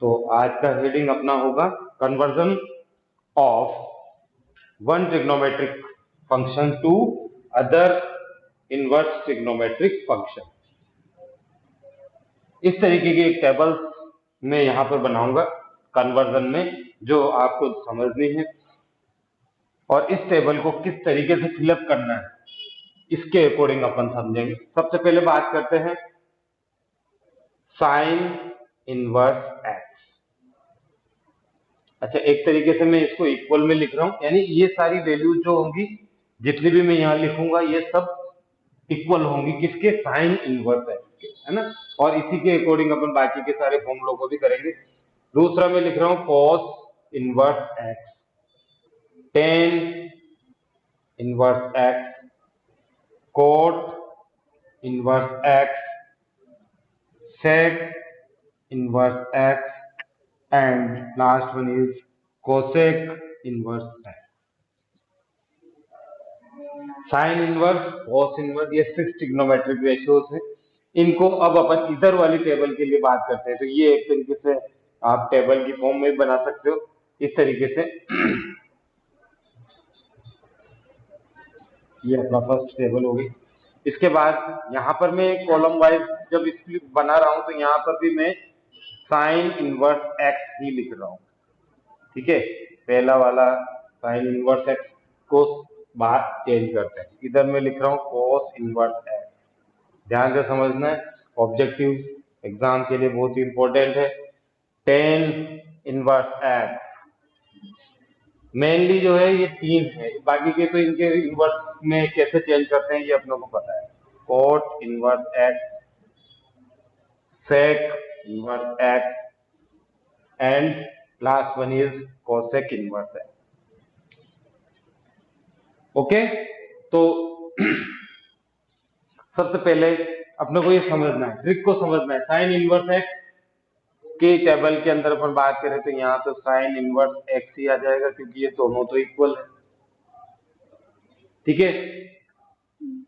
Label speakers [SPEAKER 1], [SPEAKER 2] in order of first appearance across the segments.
[SPEAKER 1] तो आज का हेडिंग अपना होगा conversion of one trigonometric function to other inverse trigonometric function. इस तरीके की एक टेबल मैं यहाँ पर बनाऊंगा कन्वर्जन में, जो आपको समझनी है, और इस टेबल को किस तरीके से फिलअप करना है इसके अकॉर्डिंग अपन समझेंगे। सबसे पहले बात करते हैं साइन इनवर्स एक्स। अच्छा, एक तरीके से मैं इसको इक्वल में लिख रहा हूं, यानी ये सारी वैल्यूज जो होंगी, जितनी भी मैं यहाँ लिखूंगा, ये सब इक्वल होंगी किसके? साइन इनवर्स एक्स के, है ना। और इसी के अकॉर्डिंग अपन बाकी के सारे फॉर्मूलों को भी करेंगे। दूसरा मैं लिख रहा हूं cos inverse x, tan inverse x, cot inverse x, sec inverse x, and last one is cosec inverse x। Sine inverse, cos inverse, ये 6 ट्रिग्नोमेट्रिक रेशियोज हैं। इनको अब अपन इधर वाली टेबल के लिए बात करते हैं। तो ये एक तरीके से आप टेबल की फॉर्म में बना सकते हो इस तरीके से। ये अपना फर्स्ट टेबल होगी। इसके बाद यहाँ पर मैं कॉलम वाइज जब स्प्लिट बना रहा हूं, तो यहाँ पर भी मैं साइन इनवर्स एक्स ही लिख रहा हूं, ठीक है। पहला वाला साइन इनवर्स एक्स को बाहर चेंज करते हैं, इधर मैं लिख रहा हूँ कॉस इनवर्स एक्स। ध्यान से समझना है, ऑब्जेक्टिव एग्जाम के लिए बहुत ही इंपॉर्टेंट है। टेन इनवर्स एक्स मेनली जो है ये 3 है, बाकी के तो इनके इनवर्स में कैसे चेंज करते हैं ये अपनों को पता है। Cot inverse x, sec inverse x, and last one is cosec inverse x. Okay, तो सबसे पहले अपने को ये समझना है, ट्रिक को समझना है। साइन इनवर्स एक्स के टेबल के अंदर अपन बात करें तो यहाँ तो साइन इनवर्स एक्स ही आ जाएगा, क्योंकि ये दोनों तो इक्वल है, ठीक है।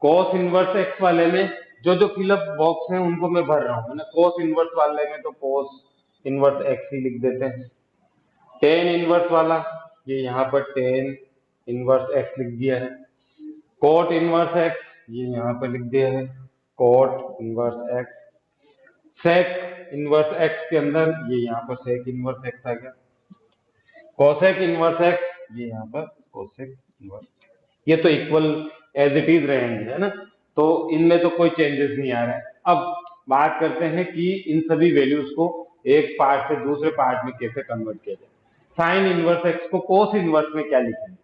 [SPEAKER 1] कॉस इनवर्स एक्स वाले में जो जो फिलअप बॉक्स है उनको मैं भर रहा हूँ, है ना। कॉस इनवर्स वाले में तो कॉस इनवर्स एक्स ही लिख देते हैं। टेन इनवर्स वाला, ये यहाँ पर टेन इनवर्स एक्स लिख दिया है। कोट इनवर्स एक्स, ये यहाँ पर लिख दिया है cot inverse x. Sec inverse x के अंदर ये यहाँ पर सेक इनवर्स एक्स आ गया। कोसेक इनवर्स एक्स, ये यहाँ पर कोसेक इनवर्स, ये तो इक्वल एज इट इज रहेंगे, है ना। तो इनमें तो कोई चेंजेस नहीं आ रहा है। अब बात करते हैं कि इन सभी वैल्यूज को एक पार्ट से दूसरे पार्ट में कैसे कन्वर्ट किया जाए। साइन इनवर्स एक्स को कोस इनवर्स में क्या लिखेंगे,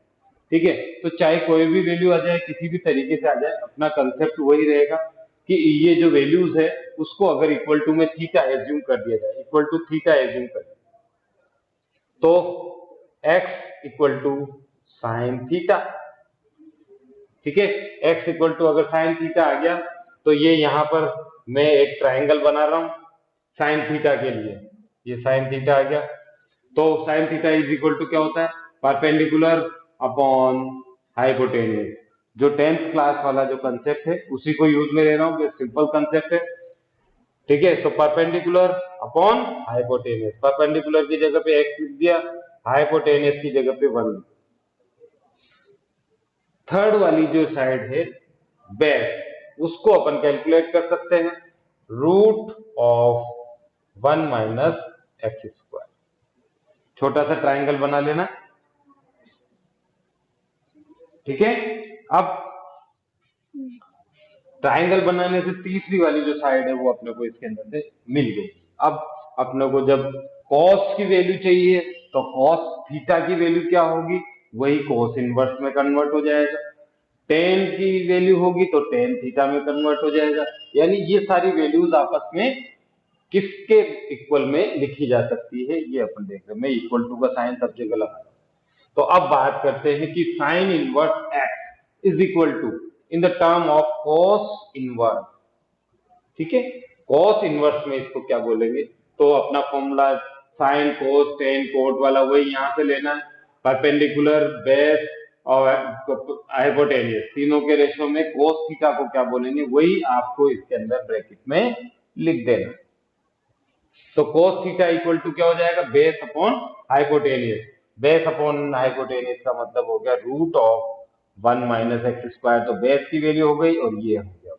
[SPEAKER 1] ठीक है। तो चाहे कोई भी वैल्यू आ जाए, किसी भी तरीके से आ जाए, अपना कंसेप्ट वही रहेगा कि ये जो वैल्यूज है उसको अगर इक्वल टू में थीटा एज्यूम कर दिया जाए, इक्वल टू थीटा एज्यूम कर दिया, तो x equal to sine theta, ठीक है। x इक्वल टू अगर साइन थीटा आ गया तो ये यहाँ पर मैं एक ट्राइंगल बना रहा हूं साइन थीटा के लिए, ये साइन थीटा आ गया। तो sine theta is equal to क्या होता है? Perpendicular upon hypotenuse. जो 10th क्लास वाला जो कंसेप्ट है उसी को यूज में ले रहा हूँ, सिंपल कंसेप्ट है, ठीक है। तो परपेंडिकुलर अपॉन हाइपोटेन्यूज, परपेंडिकुलर की जगह पे x लिख दिया, हाइपोटेन्यूज की जगह पे 1। थर्ड वाली जो साइड है बेस, उसको अपन कैलकुलेट कर सकते हैं, root of 1 minus x square. छोटा सा ट्राइंगल बना लेना, ठीक है। अब ट्राइंगल बनाने से तीसरी वाली जो साइड है वो अपने को इसके अंदर से मिल गई। अब अपने को जब कॉस की वैल्यू चाहिए तो कॉस थीटा की वैल्यू क्या होगी? वही कॉस इनवर्स में कन्वर्ट हो जाएगा। टेन की वैल्यू होगी तो टेन थीटा में कन्वर्ट हो जाएगा। यानी ये सारी वैल्यूज आपस में किसके इक्वल में लिखी जा सकती है, ये अपन देख रहे हैं। मैं इक्वल टू का साइन सब जगह लगा रहा हूं। तो अब बात करते हैं कि sine inverse x is equal to in the term of cos inverse, ठीक है। कॉस इनवर्स में इसको क्या बोलेंगे? तो अपना formula sine cos ten coat वाला वही यहां से लेना है, परपेंडिकुलर बेस और हाइपोटेन्यूज, तीनों के रेशो में कोस थीटा को क्या बोलेंगे, वही आपको इसके अंदर ब्रैकेट में लिख देना। तो cos थीटा इक्वल टू क्या हो जाएगा, base upon hypotenuse. Base upon hypotenuse का मतलब हो गया root of 1 minus x square. तो बेस की वैल्यू हो गई और ये हो गया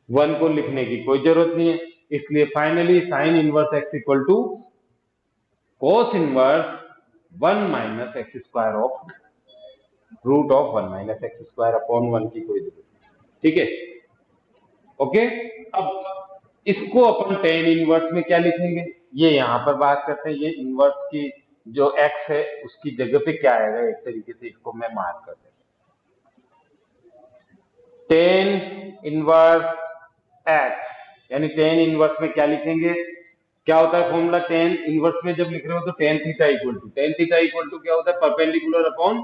[SPEAKER 1] 1 को लिखने की कोई जरूरत नहीं है, इसलिए finally sine inverse x equal to cos inverse 1 minus x square of root of 1 minus x square upon 1 की कोई जरूरत नहीं। ठीक है, ओके। अब इसको अपन टेन इनवर्स में क्या लिखेंगे, ये यहां पर बात करते हैं। ये इनवर्स की जो एक्स है उसकी जगह पे क्या आएगा, एक तरीके से इसको मैं मार्क कर देता हूं। टेन इनवर्स एक्स यानी टेन इनवर्स में क्या लिखेंगे, क्या होता है फॉर्मूला टेन इनवर्स में जब लिख रहे हो तो टेन थीटा इक्वल टू क्या होता है, परपेंडिकुलर अपॉन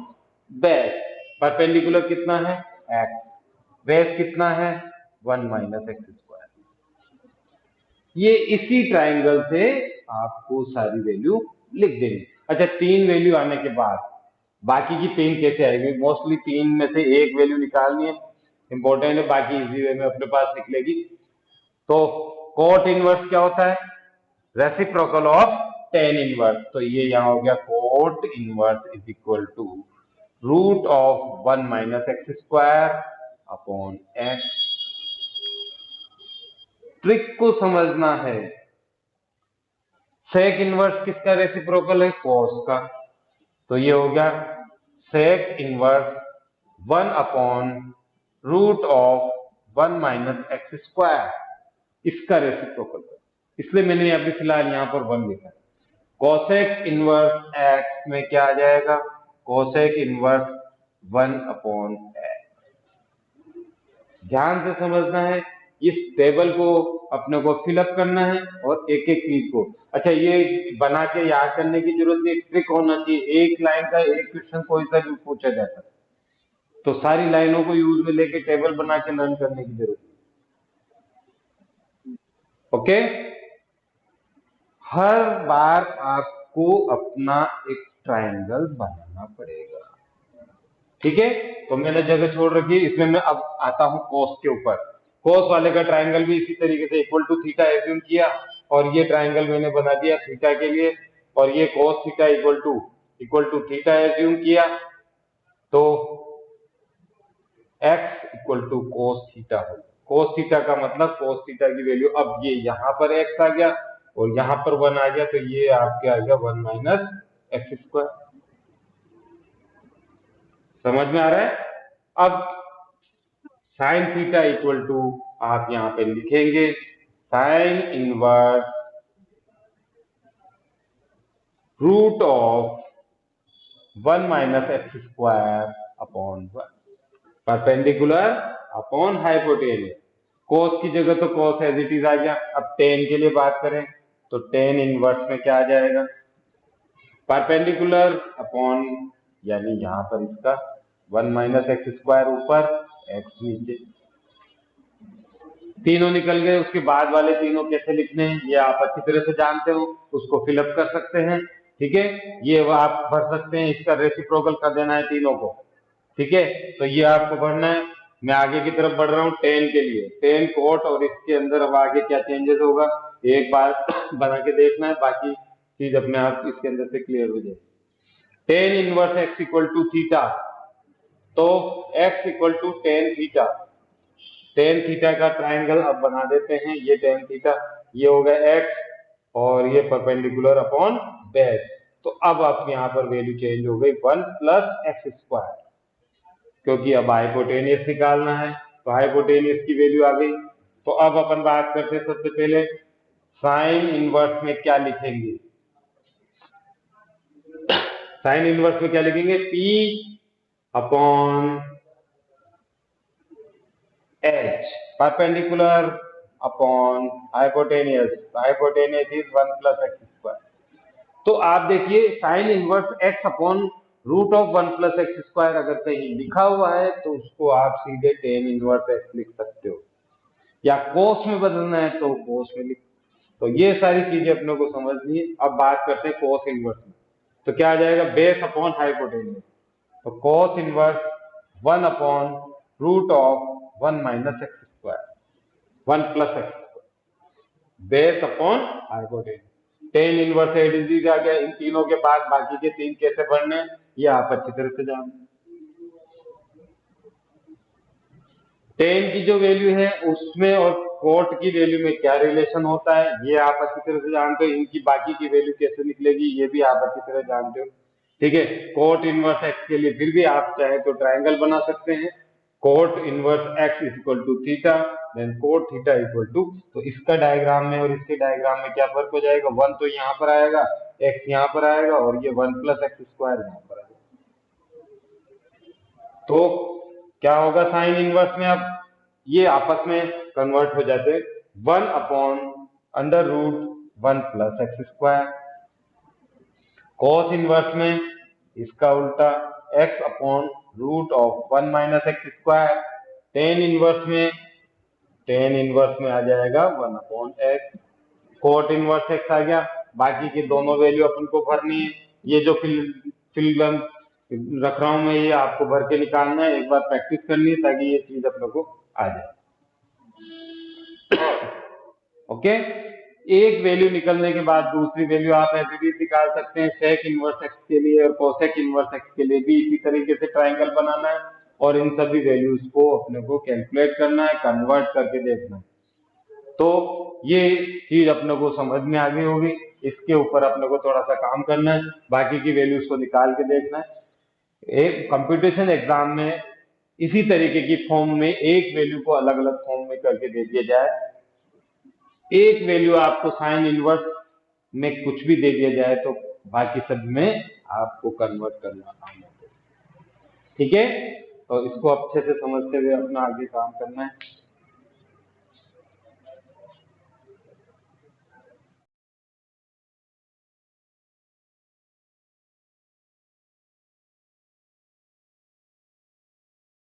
[SPEAKER 1] बेस। परपेंडिकुलर कितना है, एक्स, बेस कितना है 1 माइनस एक्स स्क्वायर। ये इसी ट्राइंगल से आपको सारी वैल्यू लिख देंगे। अच्छा, तीन वैल्यू आने के बाद बाकी की तीन कैसे आएगी, मोस्टली तीन में से एक वैल्यू निकालनी है, इंपॉर्टेंट है, बाकी इजी वे में अपने पास निकलेगी। तो कोट इनवर्स क्या होता है, रेसिप्रोकल ऑफ टेन इनवर्स। तो ये यहां हो गया cot inverse is equal to root of 1 minus x square upon x. Trick को समझना है, सेक इनवर्स किसका रेसिप्रोकल है, कॉस का। तो ये हो गया sec inverse 1 upon root of 1 minus x square, इसका रेसिप्रोकल। इसलिए मैंने अभी फिलहाल यहां पर 1 लिखा है। कोसेक इनवर्स एक्स में क्या आ जाएगा, कोसेक इनवर्स 1 अपॉन एक्स। ध्यान से समझना है, इस टेबल को अपने को फिलअप करना है और एक एक चीज को। अच्छा, ये बना के याद करने की जरूरत नहीं, ट्रिक होना चाहिए। एक लाइन का एक क्वेश्चन कोई सा भी पूछा जाता है तो सारी लाइनों को यूज में लेके टेबल बना के लर्न करने की जरूरत है। ओके, हर बार आपको अपना एक ट्रायंगल बनाना पड़ेगा। ठीक है, तो मैंने जगह छोड़ रखी है, इसमें मैं अब आता हूं कोस के ऊपर। कोस वाले का ट्रायंगल भी इसी तरीके से इक्वल टू थीटा एज्यूम किया और ये ट्रायंगल मैंने बना दिया थीटा के लिए, और ये cos theta equal to theta assume किया। तो x equal to cos theta हो। कोस थीटा का मतलब कोस थीटा की वैल्यू, अब ये यहां पर x आ गया और यहां पर 1 आ गया, तो ये आपके आ गया 1 माइनस एक्स स्क्वायर। समझ में आ रहा है। अब साइन थीटा इक्वल टू आप यहां पे लिखेंगे sine inverse root of 1 minus x square upon 1, perpendicular upon hypotenuse. Cos की जगह तो कोस एज इट इज आ गया। अब टेन के लिए बात करें तो टेन इनवर्स में क्या आ जाएगा, परपेंडिकुलर अपॉन, यानी यहां पर इसका 1 माइनस एक्स स्क्वायर ऊपर, एक्स नीचे, तीनों निकल गए। उसके बाद वाले तीनों कैसे लिखने हैं ये आप अच्छी तरह से जानते हो, उसको फिलअप कर सकते हैं। ठीक है, ये आप भर सकते हैं, इसका रेसिप्रोकल कर देना है तीनों को। ठीक है, तो ये आपको भरना है। मैं आगे की तरफ बढ़ रहा हूं टेन के लिए, टेन कोट, और इसके अंदर अब आगे क्या चेंजेस होगा एक बार बना के देखना है, बाकी चीज अपने आप इसके अंदर से क्लियर हो जाएगी। Tan inverse x equal to theta, तो x equal to tan theta. Tan theta का ट्राइंगल अब बना देते हैं, ये टेन थीटा, ये हो गया एक्स और ये परपेंडिकुलर अपॉन बेस। तो अब आप यहाँ पर वैल्यू चेंज हो गई 1 प्लस एक्स स्क्वायर, क्योंकि अब हाइपोटेनियस निकालना है, तो हाइपोटेनियस की वैल्यू आ गई। तो अब अपन बात करते हैं सबसे पहले साइन इनवर्स में क्या लिखेंगे। साइन इनवर्स में क्या लिखेंगे, P upon H, perpendicular upon hypotenuse. Hypotenuse is 1 plus x square. तो आप देखिए sine inverse x upon root of 1 plus x square अगर कहीं लिखा हुआ है तो उसको आप सीधे टेन इनवर्स x लिख सकते हो, या कोस में बदलना है तो कोस में लिख। तो ये सारी चीजें अपने को समझनी है। अब बात करते हैं कोस इनवर्स में, तो क्या आ जाएगा, बेस अपॉन हाइपोटेनियस। तो cos inverse 1 upon root of 1 minus x square, 1 plus x square. Base upon hypotenuse. Tan inverse ए डिजीज आ गया। इन तीनों के बाद बाकी के तीन कैसे भरने हैं ये आप अच्छी तरह से जानते हैं। टेन की जो वैल्यू है उसमें और कोट की वैल्यू में क्या रिलेशन होता है ये आप अच्छी तरह से जानते हो। इनकी बाकी की वैल्यू कैसे निकलेगी ये भी आप अच्छी तरह जानते हो। ठीक है, कोट इनवर्स एक्स के लिए फिर भी आप चाहे तो ट्राइंगल बना सकते हैं। Cot inverse x is equal to theta, then cot theta equal to, तो इसका डायग्राम में और इसके डायग्राम में क्या फर्क हो जाएगा, वन तो यहाँ पर आएगा, एक्स यहाँ पर आएगा और ये वन प्लस एक्स स्क्वायर यहाँ पर आएगा। तो क्या होगा साइन इनवर्स में, अब ये आपस में कन्वर्ट हो जाते, one upon under root one plus x square. Cos inverse में इसका उल्टा x upon root of one minus x square. Tan inverse में आ जाएगा one upon x. Cot inverse x आ गया। बाकी की दोनों वैल्यू अपन को भरनी है। ये जो फिल रख रहा हूं मैं ये आपको भर के निकालना है, एक बार प्रैक्टिस करनी है ताकि ये चीज अपने को आ जाए। ओके, एक वैल्यू निकलने के बाद दूसरी वैल्यू आप ऐसे भी निकाल सकते हैं। सेक इनवर्स एक्स के लिए और कोसेक इनवर्स एक्स के लिए भी इसी तरीके से ट्राइंगल बनाना है और इन सभी वैल्यूज को अपने को कैलकुलेट करना है, कन्वर्ट करके देखना है। तो ये चीज अपने को समझ में आ गई होगी। इसके ऊपर अपने को थोड़ा सा काम करना है, बाकी की वैल्यूज को निकाल के देखना है। एक कंपटीशन एग्जाम में इसी तरीके की फॉर्म में एक वैल्यू को अलग अलग फॉर्म में करके दे दिया जाए। एक वैल्यू आपको साइन इनवर्स में कुछ भी दे दिया जाए तो बाकी सब में आपको कन्वर्ट करना आना है। ठीक है, तो इसको अच्छे से समझते हुए अपना आगे काम करना है।